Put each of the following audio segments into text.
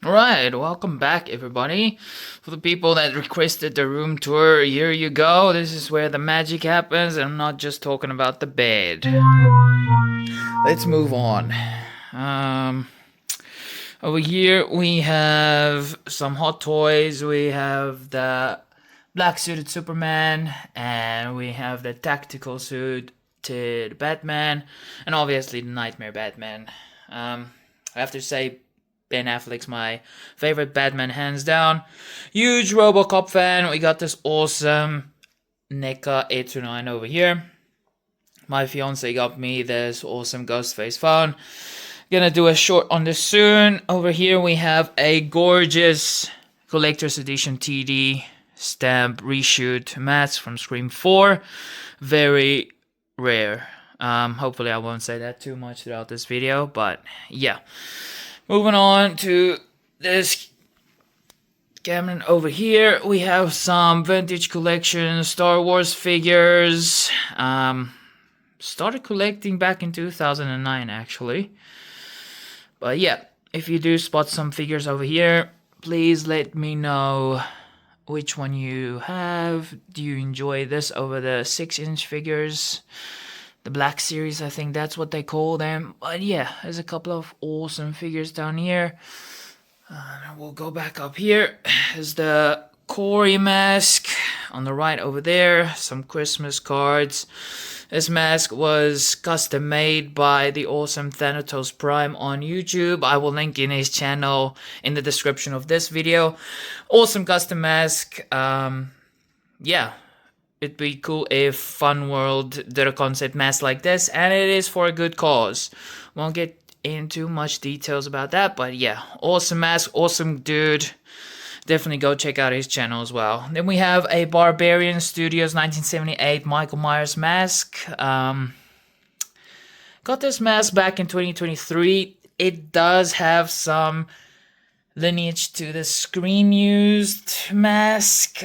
Alright, welcome back everybody. For the people that requested the room tour, here you go. This is where the magic happens, and I'm not just talking about the bed. Let's move on. Over here we have some hot toys. We have the black suited Superman, and we have the tactical suited Batman, and obviously the Nightmare Batman. I have to say, Ben Affleck's my favorite Batman, hands down. Huge Robocop fan. We got this awesome NECA 829 over here. My fiance got me this awesome Ghostface phone. Gonna do a short on this soon. Over here we have a gorgeous collector's edition TD stamp reshoot mask from Scream 4. Very rare. Hopefully I won't say that too much throughout this video, but yeah. Moving on to this cabinet over here, we have some vintage collection Star Wars figures. Started collecting back in 2009 actually. But yeah, if you do spot some figures over here, please let me know which one you have. Do you enjoy this over the 6-inch figures? The Black Series, I think that's what they call them. But yeah, there's a couple of awesome figures down here. We'll go back up here. There's the Corey mask on the right over there. Some Christmas cards. This mask was custom made by the awesome Thanatos Prime on YouTube. I will link in his channel in the description of this video. Awesome custom mask. Yeah. It'd be cool if Fun World did a concept mask like this, and it is for a good cause. Won't get into much details about that, but yeah, awesome mask, awesome dude. Definitely go check out his channel as well. Then we have a Barbarian Studios 1978 Michael Myers mask. Got this mask back in 2023. It does have some lineage to the screen used mask.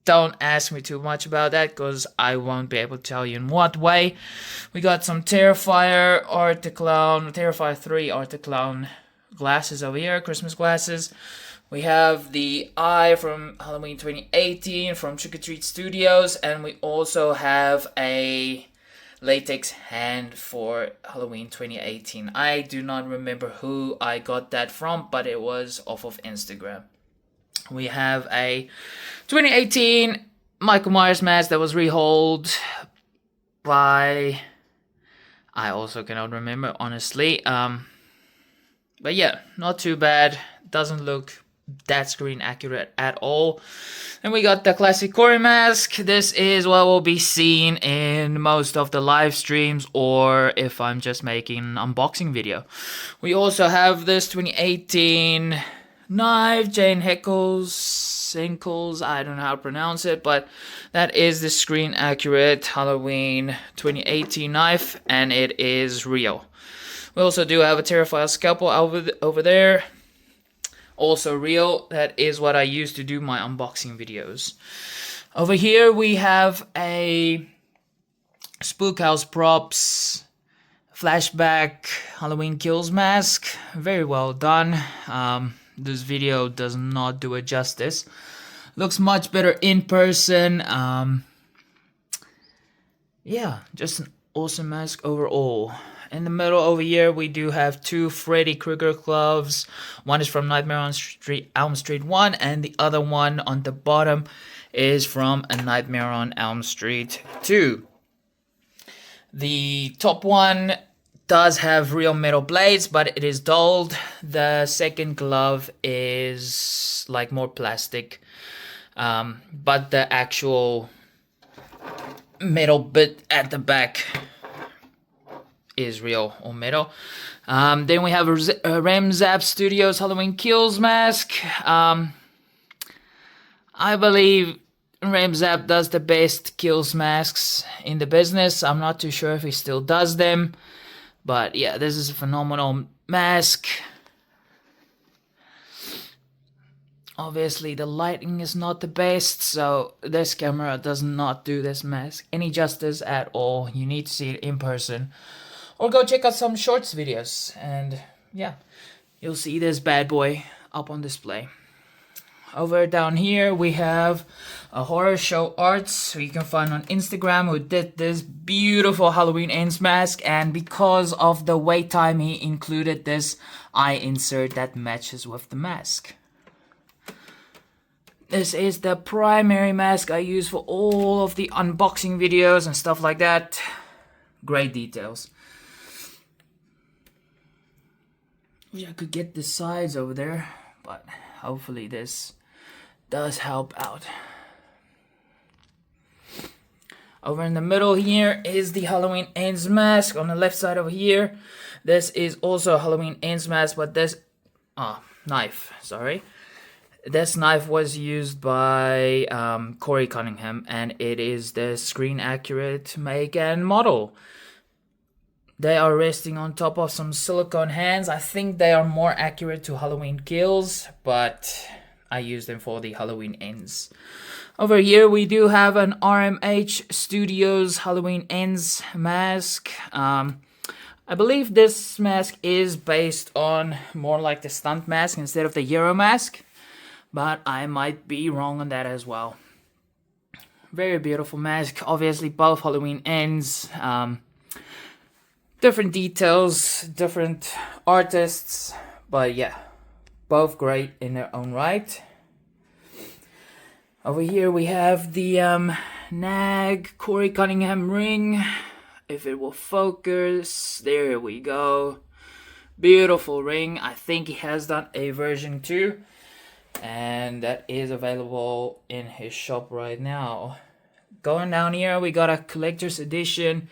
Don't ask me too much about that because I won't be able to tell you in what way. We got some Terrifier Art the Clown, Terrifier 3 Art the Clown glasses over here, Christmas glasses. We have the eye from Halloween 2018 from Treat Studios, and we also have a latex hand for Halloween 2018. I do not remember who I got that from, but it was off of Instagram. We have a 2018 Michael Myers mask that was rehauled by... I also cannot remember, honestly. But yeah, not too bad. Doesn't look that screen accurate at all. And we got the classic Corey mask. This is what will be seen in most of the live streams, or if I'm just making an unboxing video. We also have this 2018... knife, Jane Sinkles, I don't know how to pronounce it, but that is the screen accurate Halloween 2018 knife, and it is real. We also do have a Terrifier scalpel over there, also real. That is what I use to do my unboxing videos. Over here we have a Spook House Props flashback Halloween Kills mask. Very well done. This video does not do it justice. Looks much better in person. Yeah, just an awesome mask overall. In the middle over here, we do have two Freddy Kruger gloves. One is from Nightmare on Elm Street 1, and the other one on the bottom is from A Nightmare on Elm Street 2. The top one does have real metal blades, but it is dulled. The second glove is like more plastic, but the actual metal bit at the back is real or metal. Then we have a RMH Studios Halloween Kills mask. I believe RMH does the best kills masks in the business. I'm not too sure if he still does them. But yeah, this is a phenomenal mask. Obviously the lighting is not the best, so this camera does not do this mask any justice at all. You need to see it in person, or go check out some shorts videos. And yeah, you'll see this bad boy up on display. Over down here we have a HorrorShowArt, who you can find on Instagram, who did this beautiful Halloween Ends mask, and because of the wait time he included this eye insert that matches with the mask. This is the primary mask I use for all of the unboxing videos and stuff like that. Great details. Wish I could get the sides over there, but hopefully this does help out. Over in the middle here is the Halloween Ends mask. On the left side over here, this is also a Halloween Ends mask, but this knife, sorry. This knife was used by Corey Cunningham, and it is the screen accurate make and model. They are resting on top of some silicone hands. I think they are more accurate to Halloween Kills, but I use them for the Halloween Ends. Over here we do have an RMH Studios Halloween Ends mask. I believe this mask is based on more like the stunt mask instead of the hero mask, but I might be wrong on that as well. Very beautiful mask. Obviously both Halloween Ends. Different details, different artists, but yeah, both great in their own right. Over here we have the NAG Corey Cunningham ring. If it will focus, there we go. Beautiful ring. I think he has done a version 2, and that is available in his shop right now. Going down here, we got a collector's edition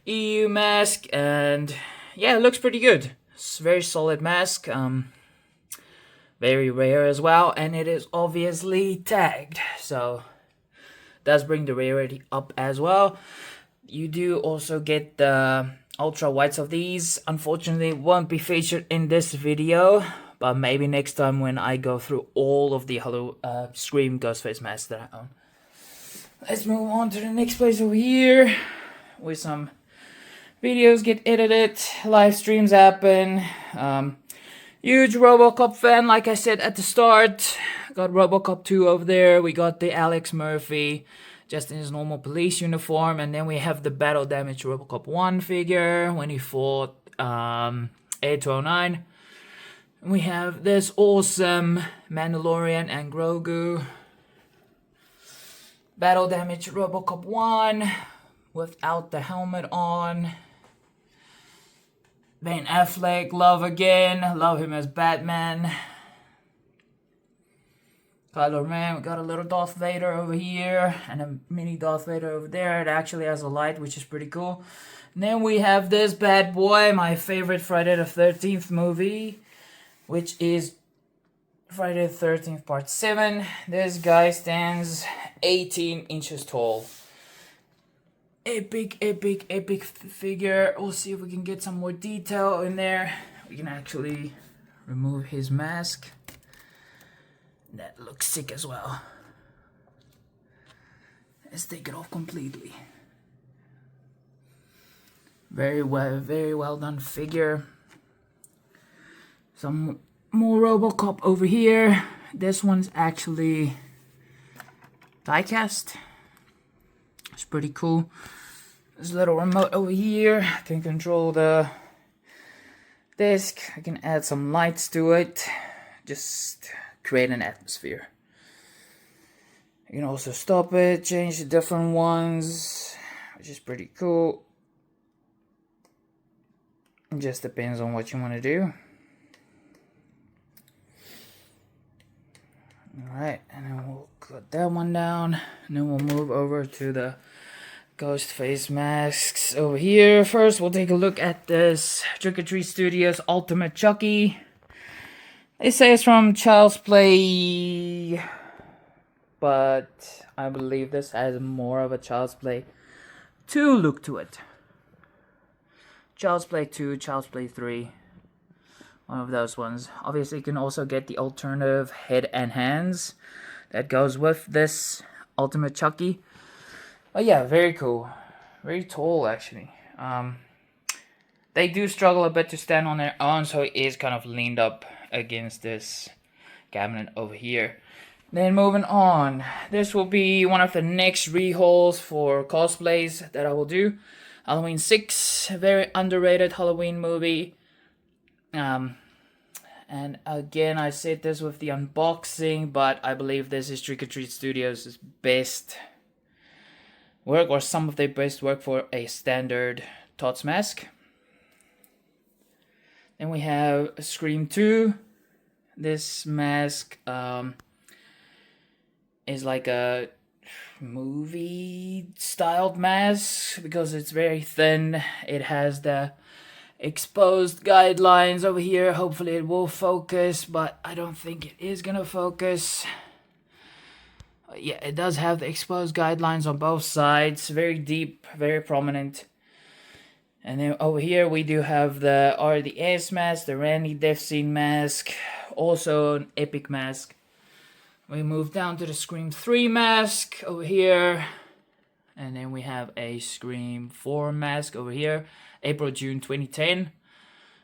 EU mask, and yeah, it looks pretty good. It's a very solid mask. Very rare as well, and it is obviously tagged, so does bring the rarity up as well. You do also get the ultra whites of these. Unfortunately, it won't be featured in this video, but maybe next time when I go through all of the Scream Ghostface masks that I own. Let's move on to the next place over here, where some videos get edited, live streams happen. Huge Robocop fan, like I said at the start. Got Robocop 2 over there. We got the Alex Murphy, just in his normal police uniform. And then we have the battle damage Robocop 1 figure when he fought ED209. We have this awesome Mandalorian and Grogu. Battle damage Robocop 1 without the helmet on. Ben Affleck, love again. Love him as Batman. Kylo Ren, we got a little Darth Vader over here. And a mini Darth Vader over there. It actually has a light, which is pretty cool. And then we have this bad boy, my favorite Friday the 13th movie, which is Friday the 13th Part 7. This guy stands 18 inches tall. Epic figure. We'll see if we can get some more detail in there. We can actually remove his mask. That looks sick as well. Let's take it off completely. Very well done figure. Some more Robocop over here. This one's actually diecast. It's pretty cool. There's a little remote over here. I can control the disc. I can add some lights to it. Just create an atmosphere. You can also stop it, change the different ones, which is pretty cool. It just depends on what you want to do. Alright, and then we'll cut that one down. And then we'll move over to the Ghostface masks over here. First, we'll take a look at this Treat Studios Ultimate Chucky. They say it's from Child's Play, but I believe this has more of a Child's Play 2 look to it. Child's Play 2, Child's Play 3. One of those ones. Obviously, you can also get the alternative head and hands that goes with this Ultimate Chucky. But yeah, very cool. Very tall, actually. They do struggle a bit to stand on their own, so it is kind of leaned up against this cabinet over here. Then moving on, this will be one of the next rehauls for cosplays that I will do. Halloween 6, very underrated Halloween movie. And again, I said this with the unboxing, but I believe this is Treat Studios' best work, or some of their best work for a standard Tots mask. Then we have Scream 2. This mask is like a movie styled mask because it's very thin. It has the exposed guidelines over here. Hopefully it will focus, but I don't think it is gonna focus. Yeah, it does have the exposed guidelines on both sides. Very deep, very prominent. And then over here we do have the RDS mask, the Randy Death Scene mask, also an epic mask. We move down to the Scream 3 mask over here. And then we have a Scream 4 mask over here. April-June 2010.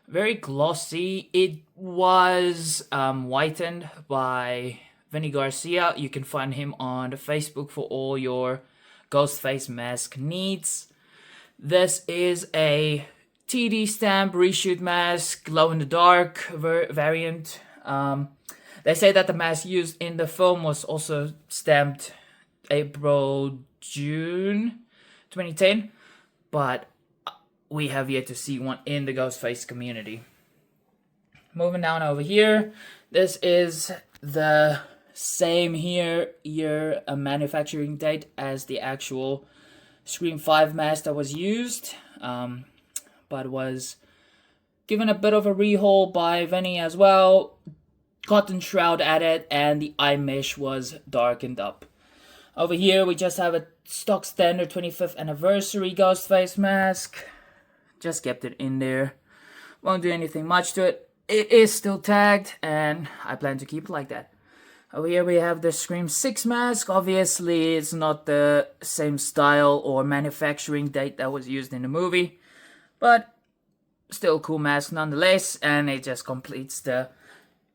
Very glossy. It was whitened by Vinny Garcia. You can find him on the Facebook for all your Ghostface mask needs. This is a TD stamp reshoot mask, glow in the dark variant. They say that the mask used in the film was also stamped April-June 2010, but we have yet to see one in the Ghostface community. Moving down over here, this is the same year manufacturing date as the actual Scream 5 mask that was used, but was given a bit of a rehaul by Vinny as well. Cotton shroud added, and the eye mesh was darkened up. Over here, we just have a stock standard 25th anniversary Ghostface mask. Just kept it in there. Won't do anything much to it. It is still tagged, and I plan to keep it like that. Over here, we have the Scream 6 mask. Obviously, it's not the same style or manufacturing date that was used in the movie, but still a cool mask nonetheless, and it just completes the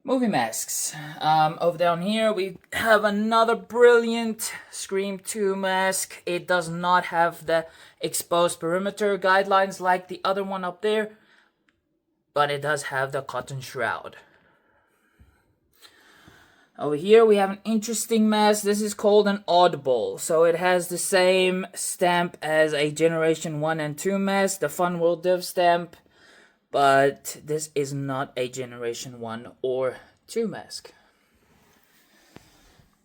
movie masks. Over down here, we have another brilliant Scream 2 mask. It does not have the exposed perimeter guidelines like the other one up there, but it does have the cotton shroud. Over here, we have an interesting mask. This is called an oddball. So it has the same stamp as a Generation 1 and 2 mask, the Fun World Div stamp. But this is not a Generation 1 or 2 mask.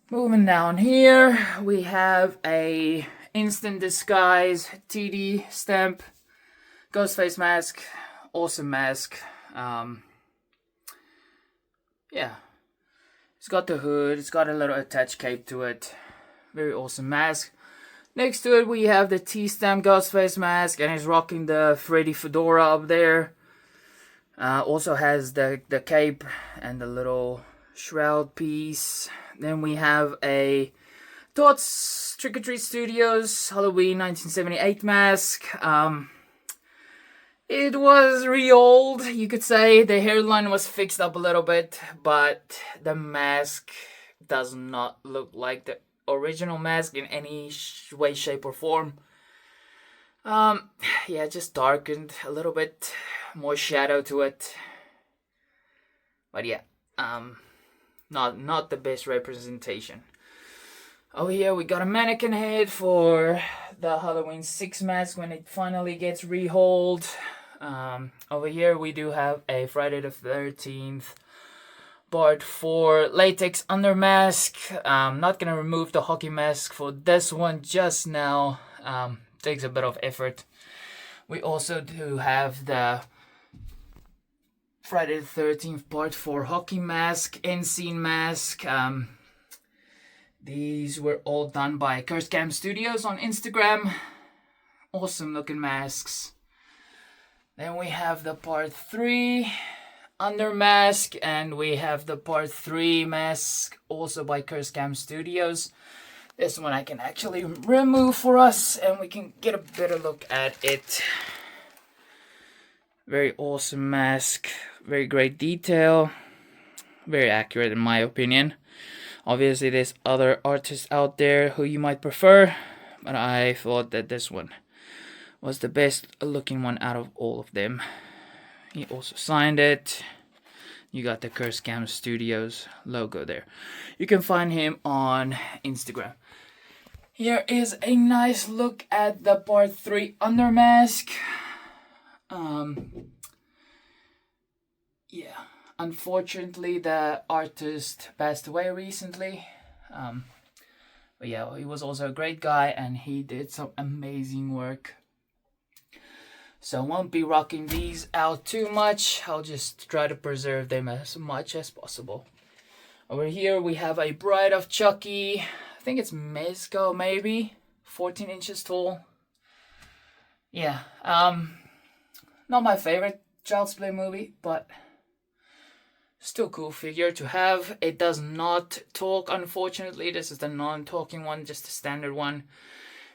Moving down here, we have a Instant Disguise TD stamp Ghostface mask. Awesome mask. Yeah. It's got the hood. It's got a little attached cape to it. Very awesome mask. Next to it, we have the T-stamp Ghostface mask, and he's rocking the Freddy fedora up there. Also has the cape and the little shroud piece. Then we have a Tots Treat Studios Halloween 1978 mask. It was re-old, you could say. The hairline was fixed up a little bit, but the mask does not look like the original mask in any way, shape, or form. Yeah, just darkened a little bit, more shadow to it. But yeah, not the best representation. Over here we got a mannequin head for the Halloween 6 mask when it finally gets rehauled. Over here we do have a Friday the 13th Part 4 latex under mask. Not gonna remove the hockey mask for this one just now. Takes a bit of effort. We also do have the Friday the 13th Part 4 hockey mask, end scene mask. These were all done by Cam Studios on Instagram. Awesome looking masks. Then we have the Part 3 under mask, and we have the Part 3 mask also by Cam Studios. This one I can actually remove for us, and we can get a better look at it. Very awesome mask. Very great detail. very accurate in my opinion. Obviously there's other artists out there who you might prefer, but I thought that this one was the best looking one out of all of them. He also signed it. You got the Cursecam Studios logo there. You can find him on Instagram. Here is a nice look at the Part 3 Undermask. Yeah, unfortunately the artist passed away recently. But yeah, he was also a great guy and he did some amazing work. So I won't be rocking these out too much. I'll just try to preserve them as much as possible. Over here we have a Bride of Chucky. I think it's Mezco maybe. 14 inches tall. Yeah, not my favorite Child's Play movie, but still cool figure to have. It does not talk, unfortunately. This is the non-talking one, just the standard one.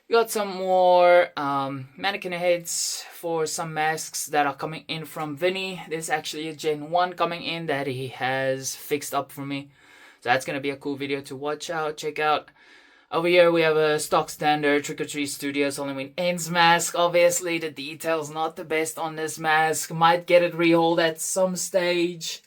We got some more mannequin heads for some masks that are coming in from Vinny. There's actually a Gen 1 coming in that he has fixed up for me. So that's going to be a cool video to watch out, check out. Over here we have a stock standard Treat Studios Halloween Ends mask. Obviously the detail's not the best on this mask. Might get it rehauled at some stage.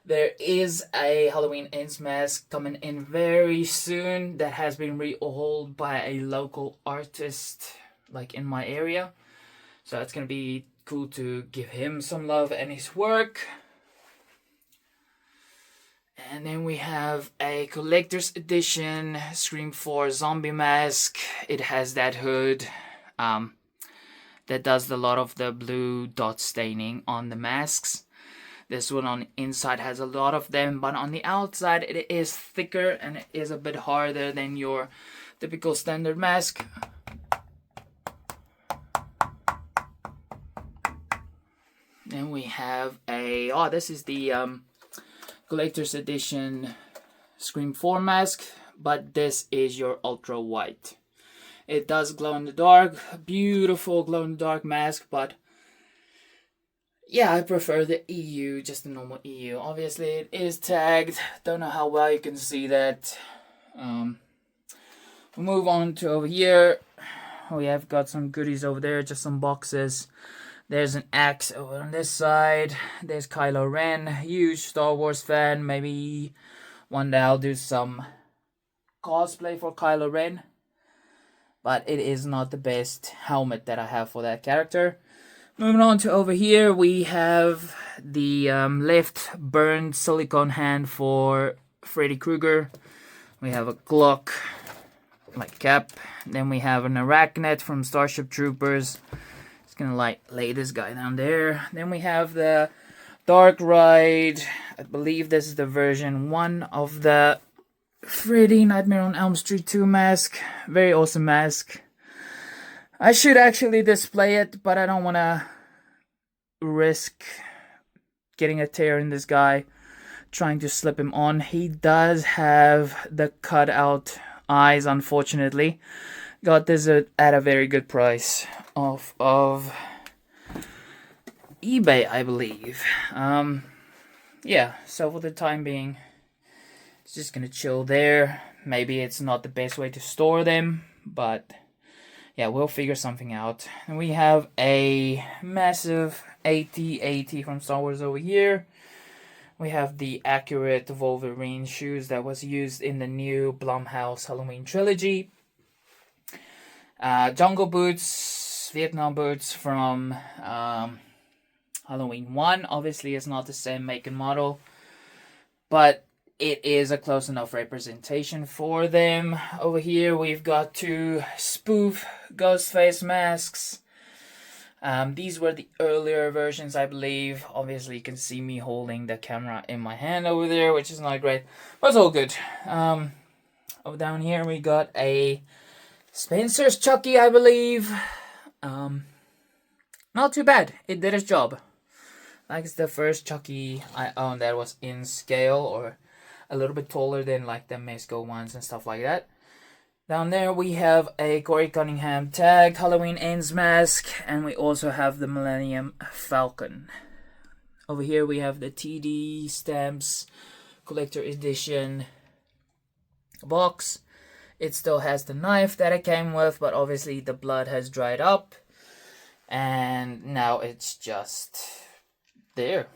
There is a Halloween Ends mask coming in very soon that has been rehauled by a local artist like in my area. So it's going to be cool to give him some love and his work. And then we have a collector's edition Scream 4 zombie mask. It has that hood that does a lot of the blue dot staining on the masks. This one on the inside has a lot of them, but on the outside it is thicker and it is a bit harder than your typical standard mask. Then we have a, this is the collector's edition Scream 4 mask, but this is your ultra white. It does glow in the dark, beautiful glow in the dark mask, but yeah, I prefer the EU, just the normal EU. Obviously, it is tagged. Don't know how well you can see that. We'll move on to over here. We have got some goodies over there, just some boxes. There's an axe over on this side. There's Kylo Ren, huge Star Wars fan. Maybe one day I'll do some cosplay for Kylo Ren. But it is not the best helmet that I have for that character. Moving on to over here, we have the left burned silicone hand for Freddy Kruger. We have a Glock, like cap. Then we have an Arachnid from Starship Troopers. Just gonna lay this guy down there. Then we have the Dark Ride. I believe this is the version 1 of the Freddy Nightmare on Elm Street 2 mask. Very awesome mask. I should actually display it, but I don't want to risk getting a tear in this guy trying to slip him on. He does have the cutout eyes, unfortunately. Got this at a very good price off of eBay, I believe. Yeah, so for the time being, it's just gonna chill there. Maybe it's not the best way to store them, but yeah, we'll figure something out. And we have a massive AT-AT from Star Wars over here. We have the accurate Wolverine shoes that was used in the new Blumhouse Halloween trilogy. Jungle boots, Vietnam boots from Halloween 1. Obviously, it's not the same make and model, but it is a close enough representation for them. Over here, we've got 2 spoof Ghostface masks. These were the earlier versions, I believe. Obviously, you can see me holding the camera in my hand over there, which is not great, but it's all good. Over down here, we got a Spencer's Chucky, I believe. Not too bad. It did its job. Like, it's the first Chucky I owned that was in scale, or a little bit taller than like the Mezco ones and stuff like that. Down there we have a Corey Cunningham tagged Halloween Ends mask, and we also have the Millenium Falcon. Over here we have the TD stamps collector edition box. It still has the knife that it came with, but obviously the blood has dried up, and now it's just there.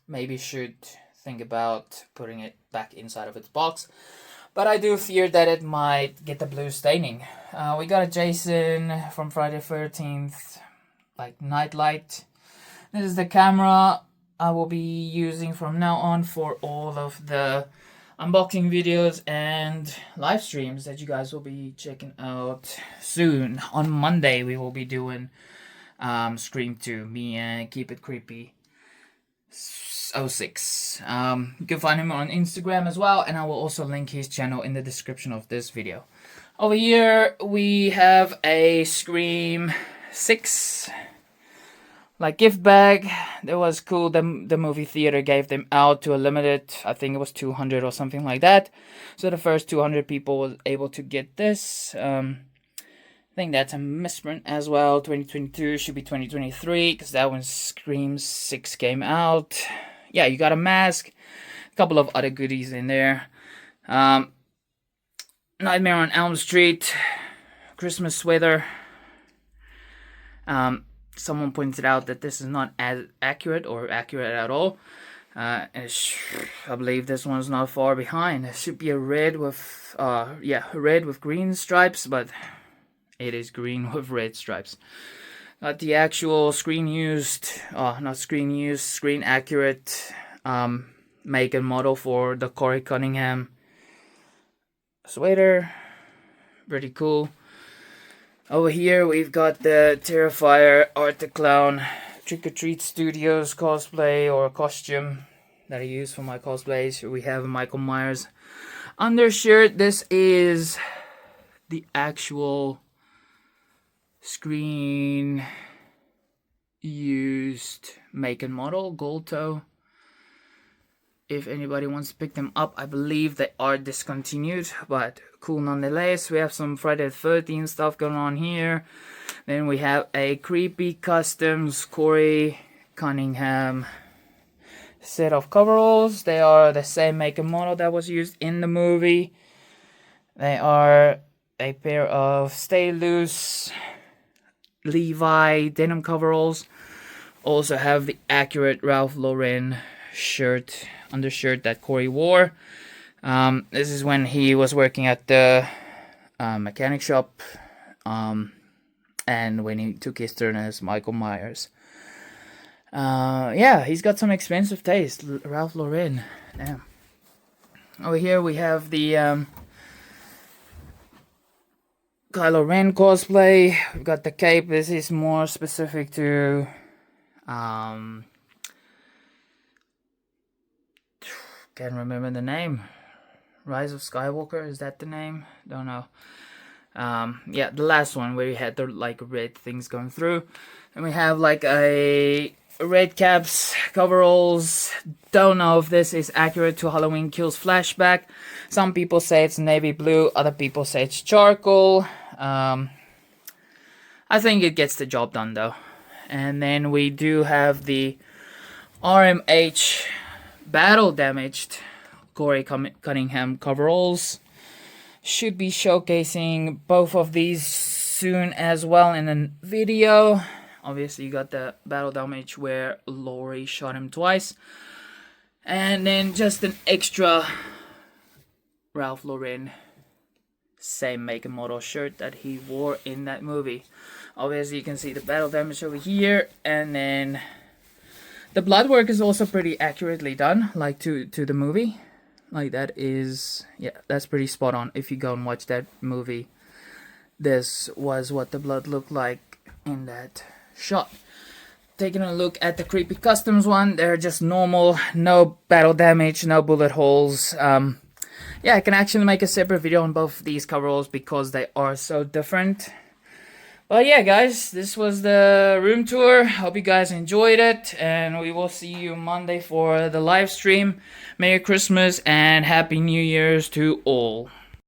Maybe should think about putting it back inside of its box, but I do fear that it might get the blue staining. We got a Jason from Friday the 13th, like nightlight. This is the camera I will be using from now on for all of the unboxing videos and live streams that you guys will be checking out soon. On Monday we will be doing Scream 2, me and Keep It Creepy 06. You can find him on Instagram as well, and I will also link his channel in the description of this video. Over here we have a Scream 6 like gift bag. That was cool. The movie theater gave them out to a limited, I think it was 200 or something like that. So the first 200 people was able to get this. I think that's a misprint as well. 2022 should be 2023 because that when Scream 6 came out. Yeah, you got a mask, a couple of other goodies in there. Nightmare on Elm Street, Christmas sweater. Someone pointed out that this is not as accurate or accurate at all. I believe this one's not far behind. It should be a red with, red with green stripes, but it is green with red stripes. Got the actual screen accurate make and model for the Corey Cunningham sweater. Pretty cool. Over here we've got the Terrifier Art the Clown Treat Studios cosplay or costume that I use for my cosplays. We have Michael Myers undershirt. This is the actual screen used make and model, gold toe. If anybody wants to pick them up, I believe they are discontinued, but cool nonetheless. We have some Friday the 13th stuff going on here. Then we have a creepy customs Corey Cunningham set of coveralls. They are the same make and model that was used in the movie. They are a pair of Stay Loose Levi denim coveralls. Also have the accurate Ralph Lauren undershirt that Corey wore. This is when he was working at the mechanic shop, and when he took his turn as Michael Myers. Yeah, he's got some expensive taste. Ralph Lauren. Damn. Over here we have the Kylo Ren cosplay. We've got the cape. This is more specific to can't remember the name. Rise of Skywalker, is that the name? Don't know. Yeah, the last one where you had the like red things going through. And we have like a Redcaps Coveralls. Don't know if this is accurate to Halloween Kills flashback. Some people say it's navy blue, other people say it's charcoal. I think it gets the job done though. And then we do have the RMH battle damaged Corey Cunningham coveralls. Should be showcasing both of these soon as well in a video. Obviously you got the battle damage where Laurie shot him twice. And then just an extra Ralph Lauren same make and model shirt that he wore in that movie. Obviously you can see the battle damage over here, and then the blood work is also pretty accurately done, like to the movie. Like that is, yeah, that's pretty spot on. If you go and watch that movie, this was what the blood looked like in that shot. Taking a look at the creepy customs one, they're just normal, no battle damage, no bullet holes. Yeah, I can actually make a separate video on both of these coveralls because they are so different. But yeah, guys, this was the room tour. Hope you guys enjoyed it, and we will see you Monday for the live stream. Merry Christmas and Happy New Year's to all.